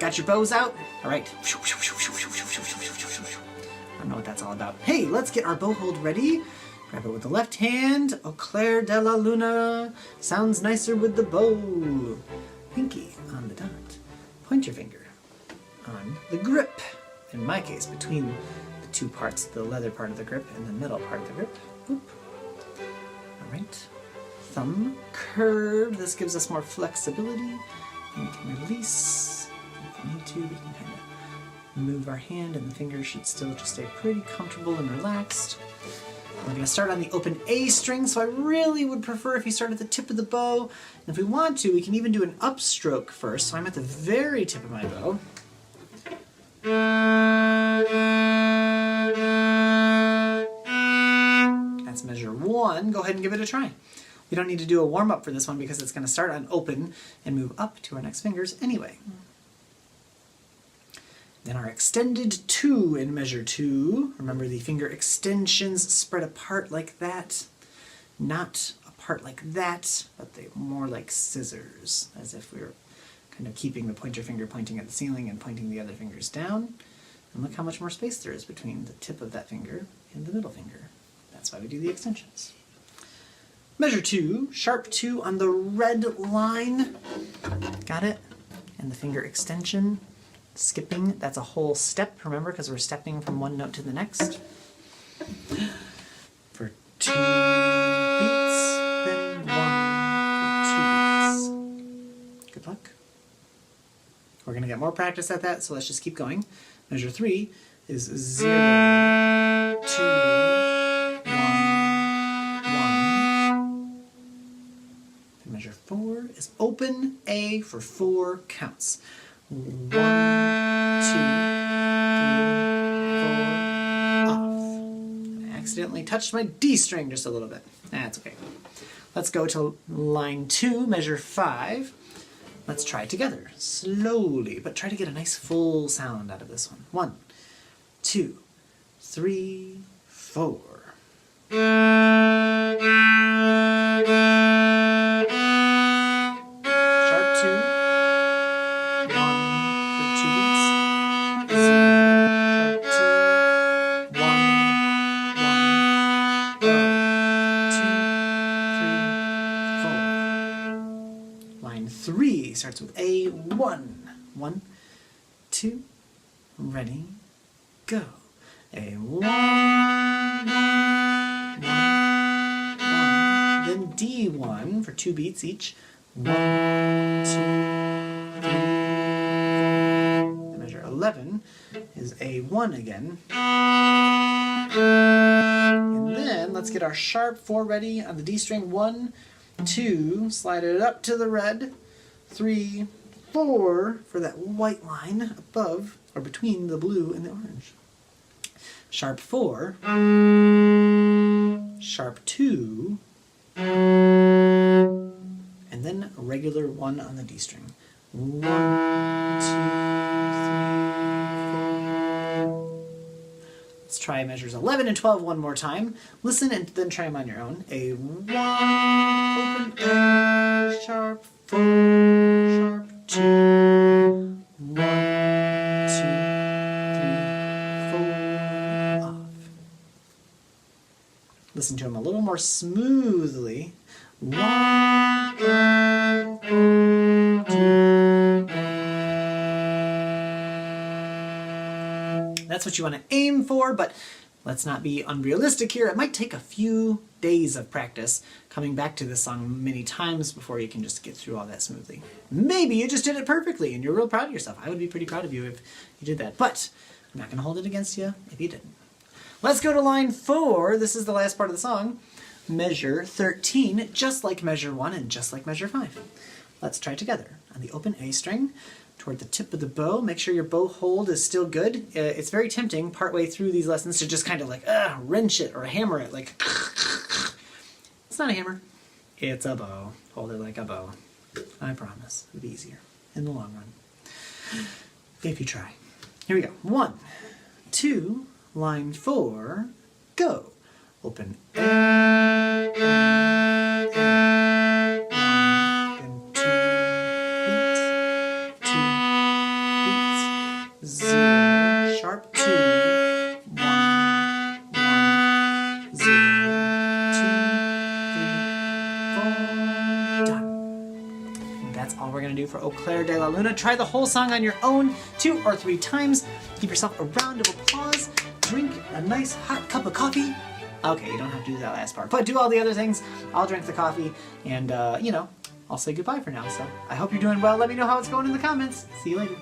Got your bows out? All right. I don't know what that's all about. Hey, let's get our bow hold ready. Grab it with the left hand. Au clair de la luna. Sounds nicer with the bow. Pinky on the dot. Pointer finger on the grip. In my case, between the two parts, the leather part of the grip and the middle part of the grip. Boop. All right. Thumb curved. This gives us more flexibility. And we can release. If we need to, we can kind of move our hand and the fingers should still just stay pretty comfortable and relaxed. We're going to start on the open A string, so I really would prefer if you start at the tip of the bow. And if we want to, we can even do an upstroke first. So I'm at the very tip of my bow. That's measure 1. Go ahead and give it a try. We don't need to do a warm-up for this one because it's going to start on open and move up to our next fingers anyway. Then our extended 2 in measure 2. Remember the finger extensions spread apart like that. Not apart like that, but they more like scissors, as if we were kind of keeping the pointer finger pointing at the ceiling and pointing the other fingers down. And look how much more space there is between the tip of that finger and the middle finger. That's why we do the extensions. Measure 2, sharp 2 on the red line. Got it? And the finger extension. Skipping, that's a whole step, remember, because we're stepping from one note to the next. For 2 beats, then 1 for 2 beats. Good luck. We're going to get more practice at that, so let's just keep going. Measure 3 is 0, 2, 1, 1. And measure 4 is open A for 4 counts. 1, 2, 3, 4, off. I accidentally touched my D string just a little bit. That's okay. Let's go to line 2, measure 5. Let's try it together, slowly, but try to get a nice full sound out of this one. 1, 2, 3, 4. Starts with A, 1. 1, 2, ready, go. A 1, 1, 1, 1. Then D1 for 2 beats each. 1, 2, 3. The measure 11 is A1 again. And then let's get our sharp 4 ready on the D string. 1, 2, slide it up to the red. 3, 4 for that white line above or between the blue and the orange. Sharp 4, sharp 2, and then a regular 1 on the D string. 1, 2, 3, 4. Let's try measures 11 and 12 one more time. Listen and then try them on your own. A 1, open A, sharp 4, sharp 2, 1, 2, 3, 4, off. Listen to them a little more smoothly. 1, 2. That's what you want to aim for, but let's not be unrealistic here. It might take a few days of practice coming back to this song many times before you can just get through all that smoothly. Maybe you just did it perfectly and you're real proud of yourself. I would be pretty proud of you if you did that, but I'm not going to hold it against you if you didn't. Let's go to line 4. This is the last part of the song. Measure 13, just like measure 1 and just like measure 5. Let's try it together. On the open A string, toward the tip of the bow, make sure your bow hold is still good. It's very tempting partway through these lessons to just kind of like wrench it or hammer it like. It's not a hammer, it's a bow. Hold it like a bow. I promise, it'll be easier in the long run. If you try. Here we go. 1, 2, line 4, go. Open A, then 2 beats, 2 beats. for Au Clair de la Luna. Try the whole song on your own 2 or 3 times. Give yourself a round of applause. Drink a nice hot cup of coffee. Okay, you don't have to do that last part, but do all the other things. I'll drink the coffee, and, you know, I'll say goodbye for now. So I hope you're doing well. Let me know how it's going in the comments. See you later.